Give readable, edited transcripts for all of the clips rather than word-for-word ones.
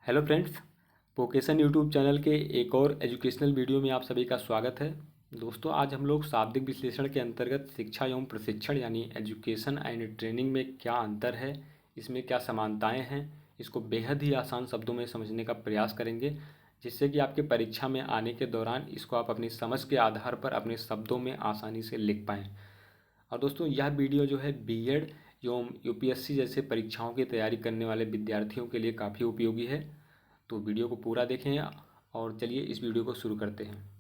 Hello friends, vocation YouTube channel के एक और एजुकेशनल वीडियो में आप सभी का स्वागत है। दोस्तों, आज हम लोग शाब्दिक विश्लेषण के अंतर्गत शिक्षा एवं प्रशिक्षण यानी एजुकेशन एंड ट्रेनिंग में क्या अंतर है, इसमें क्या समानताएं हैं, इसको बेहद ही आसान शब्दों में समझने का प्रयास करेंगे, जिससे कि आपके परीक्षा में आने के दौरान इसको आप अपनी समझ के आधार पर अपने शब्दों में आसानी से लिख पाएँ। और दोस्तों, यह वीडियो जो है बीएड एवं यूपीएससी जैसे परीक्षाओं की तैयारी करने वाले विद्यार्थियों के लिए काफ़ी उपयोगी है। तो वीडियो को पूरा देखें और चलिए इस वीडियो को शुरू करते हैं।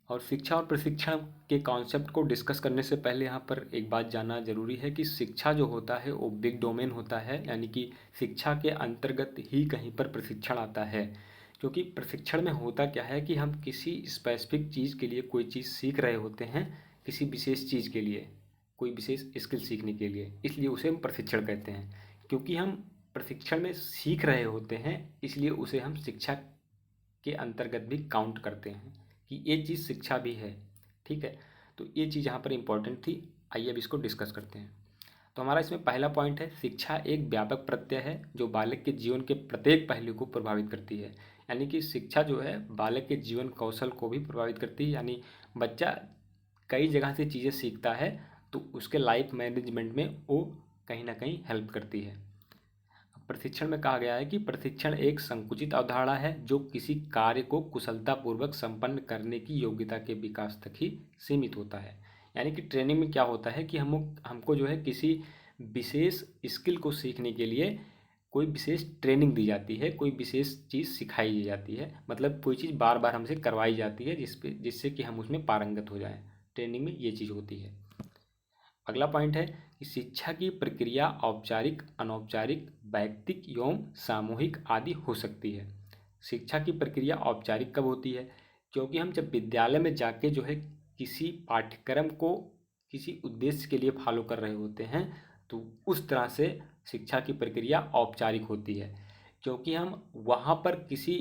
और शिक्षा और प्रशिक्षण के कॉन्सेप्ट को डिस्कस करने से पहले यहाँ पर एक बात जानना ज़रूरी है कि शिक्षा जो होता है वो बिग डोमेन होता है, यानी कि शिक्षा के अंतर्गत ही कहीं पर प्रशिक्षण आता है। क्योंकि प्रशिक्षण में होता क्या है कि हम किसी स्पेसिफिक चीज़ के लिए कोई चीज़ सीख रहे होते हैं, किसी विशेष चीज़ के लिए, कोई विशेष स्किल सीखने के लिए, इसलिए उसे हम प्रशिक्षण कहते हैं। क्योंकि हम प्रशिक्षण में सीख रहे होते हैं, इसलिए उसे हम शिक्षा के अंतर्गत भी काउंट करते हैं कि ये चीज़ शिक्षा भी है। ठीक है, तो ये चीज़ यहाँ पर इम्पोर्टेंट थी। आइए अब इसको डिस्कस करते हैं। तो हमारा इसमें पहला पॉइंट है, शिक्षा एक व्यापक प्रत्यय है जो बालक के जीवन के प्रत्येक पहलू को प्रभावित करती है। यानी कि शिक्षा जो है बालक के जीवन कौशल को भी प्रभावित करती है। यानी बच्चा कई जगह से चीज़ें सीखता है, तो उसके लाइफ मैनेजमेंट में वो कहीं ना कहीं हेल्प करती है। प्रशिक्षण में कहा गया है कि प्रशिक्षण एक संकुचित अवधारणा है जो किसी कार्य को कुशलतापूर्वक संपन्न करने की योग्यता के विकास तक ही सीमित होता है। यानी कि ट्रेनिंग में क्या होता है कि हमको जो है किसी विशेष स्किल को सीखने के लिए कोई विशेष ट्रेनिंग दी जाती है, कोई विशेष चीज़ सिखाई जाती है, मतलब कोई चीज़ बार बार हमसे करवाई जाती है जिससे कि हम उसमें पारंगत हो जाएं। ट्रेनिंग में ये चीज़ होती है। अगला पॉइंट है कि शिक्षा की प्रक्रिया औपचारिक, अनौपचारिक, वैयक्तिक एवं सामूहिक आदि हो सकती है। शिक्षा की प्रक्रिया औपचारिक कब होती है? क्योंकि हम जब विद्यालय में जाके जो है किसी पाठ्यक्रम को किसी उद्देश्य के लिए फॉलो कर रहे होते हैं, तो उस तरह से शिक्षा की प्रक्रिया औपचारिक होती है। क्योंकि हम वहाँ पर किसी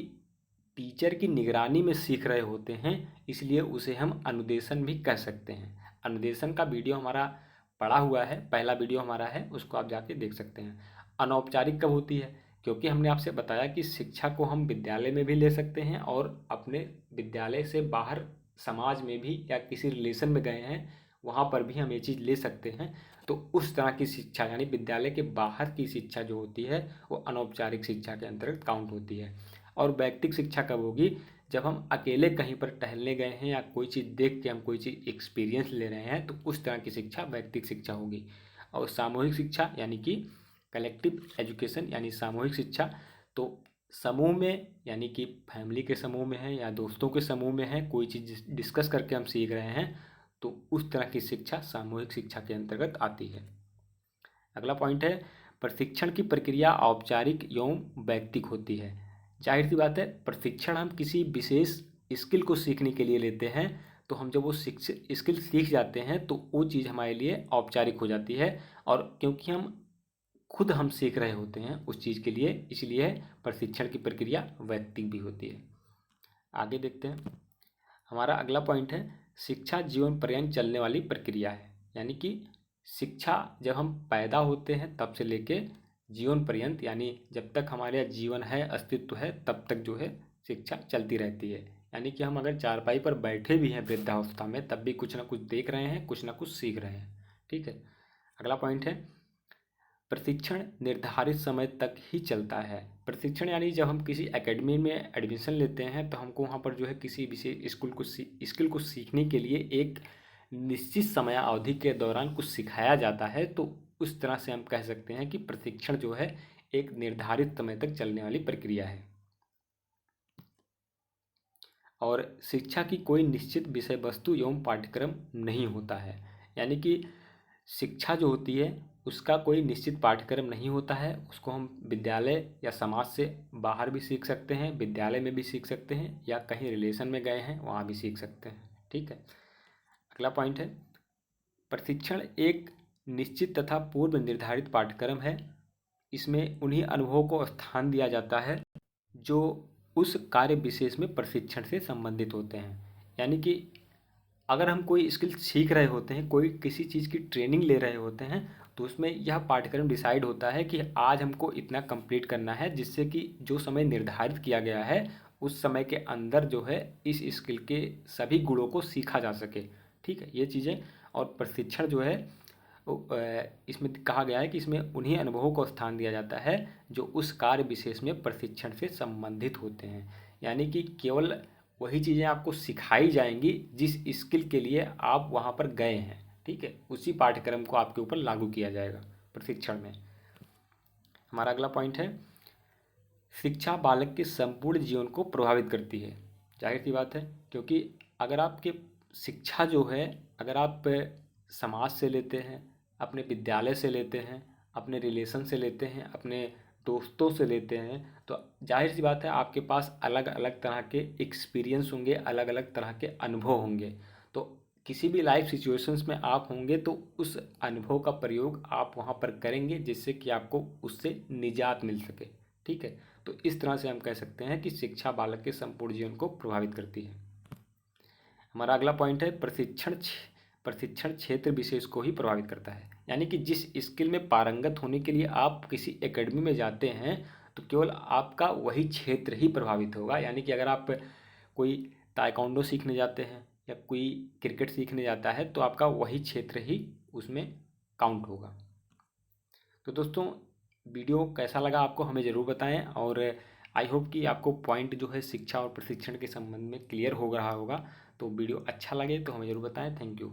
टीचर की निगरानी में सीख रहे होते हैं, इसलिए उसे हम अनुदेशन भी कह सकते हैं। अनुदेशन का वीडियो हमारा पड़ा हुआ है, पहला वीडियो हमारा है, उसको आप जाके देख सकते हैं। अनौपचारिक कब होती है? क्योंकि हमने आपसे बताया कि शिक्षा को हम विद्यालय में भी ले सकते हैं और अपने विद्यालय से बाहर समाज में भी या किसी रिलेशन में गए हैं वहाँ पर भी हम ये चीज़ ले सकते हैं। तो उस तरह की शिक्षा यानी विद्यालय के बाहर की शिक्षा जो होती है वो अनौपचारिक शिक्षा के अंतर्गत काउंट होती है। और वैयक्तिक शिक्षा कब होगी? जब हम अकेले कहीं पर टहलने गए हैं या कोई चीज़ देख के हम कोई चीज़ एक्सपीरियंस ले रहे हैं, तो उस तरह की शिक्षा वैयक्तिक शिक्षा होगी। और सामूहिक शिक्षा यानी कि कलेक्टिव एजुकेशन यानी सामूहिक शिक्षा, तो समूह में यानी कि फैमिली के समूह में है या दोस्तों के समूह में है, कोई चीज़ डिस्कस करके हम सीख रहे हैं, तो उस तरह की शिक्षा सामूहिक शिक्षा के अंतर्गत आती है। अगला पॉइंट है, प्रशिक्षण की प्रक्रिया औपचारिक एवं वैयक्तिक होती है। जाहिर सी बात है, प्रशिक्षण हम किसी विशेष स्किल को सीखने के लिए लेते हैं, तो हम जब वो स्किल सीख जाते हैं तो वो चीज़ हमारे लिए औपचारिक हो जाती है। और क्योंकि हम सीख रहे होते हैं उस चीज़ के लिए, इसलिए प्रशिक्षण की प्रक्रिया वैयक्तिक भी होती है। आगे देखते हैं। हमारा अगला पॉइंट है, शिक्षा जीवन पर्यंत चलने वाली प्रक्रिया है। यानी कि शिक्षा जब हम पैदा होते हैं तब से लेके जीवन पर्यंत, यानी जब तक हमारे यहाँ जीवन है, अस्तित्व है, तब तक जो है शिक्षा चलती रहती है। यानी कि हम अगर चारपाई पर बैठे भी हैं वृद्धावस्था में, तब भी कुछ ना कुछ देख रहे हैं, कुछ ना कुछ सीख रहे हैं। ठीक है। अगला पॉइंट है, प्रशिक्षण निर्धारित समय तक ही चलता है। प्रशिक्षण यानी जब हम किसी एकेडमी में एडमिशन लेते हैं, तो हमको वहाँ पर जो है किसी विशेष स्किल को सीखने के लिए एक निश्चित समय अवधि के दौरान कुछ सिखाया जाता है। तो उस तरह से हम कह सकते हैं कि प्रशिक्षण जो है एक निर्धारित समय तक चलने वाली प्रक्रिया है। और शिक्षा की कोई निश्चित विषय वस्तु एवं पाठ्यक्रम नहीं होता है। यानी कि शिक्षा जो होती है उसका कोई निश्चित पाठ्यक्रम नहीं होता है, उसको हम विद्यालय या समाज से बाहर भी सीख सकते हैं, विद्यालय में भी सीख सकते हैं, या कहीं रिलेशन में गए हैं वहाँ भी सीख सकते हैं। ठीक है। अगला पॉइंट है, प्रशिक्षण एक निश्चित तथा पूर्व निर्धारित पाठ्यक्रम है। इसमें उन्हीं अनुभवों को स्थान दिया जाता है जो उस कार्य विशेष में प्रशिक्षण से संबंधित होते हैं। यानी कि अगर हम कोई स्किल सीख रहे होते हैं, कोई किसी चीज़ की ट्रेनिंग ले रहे होते हैं, तो उसमें यह पाठ्यक्रम डिसाइड होता है कि आज हमको इतना कंप्लीट करना है, जिससे कि जो समय निर्धारित किया गया है उस समय के अंदर जो है इस स्किल के सभी गुणों को सीखा जा सके। ठीक है, ये चीज़ें। और प्रशिक्षण जो है इसमें कहा गया है कि इसमें उन्हीं अनुभवों को स्थान दिया जाता है जो उस कार्य विशेष में प्रशिक्षण से संबंधित होते हैं। यानी कि केवल वही चीज़ें आपको सिखाई जाएंगी जिस स्किल के लिए आप वहाँ पर गए हैं। ठीक है, उसी पाठ्यक्रम को आपके ऊपर लागू किया जाएगा प्रशिक्षण में। हमारा अगला पॉइंट है, शिक्षा बालक के संपूर्ण जीवन को प्रभावित करती है। जाहिर सी बात है, क्योंकि अगर आपके शिक्षा जो है, अगर आप समाज से लेते हैं, अपने विद्यालय से लेते हैं, अपने रिलेशन से लेते हैं, अपने दोस्तों से लेते हैं, तो जाहिर सी बात है आपके पास अलग अलग तरह के एक्सपीरियंस होंगे, अलग अलग तरह के अनुभव होंगे। तो किसी भी लाइफ सिचुएशंस में आप होंगे तो उस अनुभव का प्रयोग आप वहाँ पर करेंगे, जिससे कि आपको उससे निजात मिल सके। ठीक है, तो इस तरह से हम कह सकते हैं कि शिक्षा बालक के संपूर्ण जीवन को प्रभावित करती है। हमारा अगला पॉइंट है, प्रशिक्षण क्षेत्र विशेष को ही प्रभावित करता है। यानी कि जिस स्किल में पारंगत होने के लिए आप किसी एकेडमी में जाते हैं तो केवल आपका वही क्षेत्र ही प्रभावित होगा। यानी कि अगर आप कोई ताइक्वांडो सीखने जाते हैं या कोई क्रिकेट सीखने जाता है तो आपका वही क्षेत्र ही उसमें काउंट होगा। तो दोस्तों, वीडियो कैसा लगा आपको हमें ज़रूर बताएं, और आई होप कि आपको पॉइंट जो है शिक्षा और प्रशिक्षण के संबंध में क्लियर हो रहा होगा। तो वीडियो अच्छा लगे तो हमें ज़रूर बताएं। Thank you.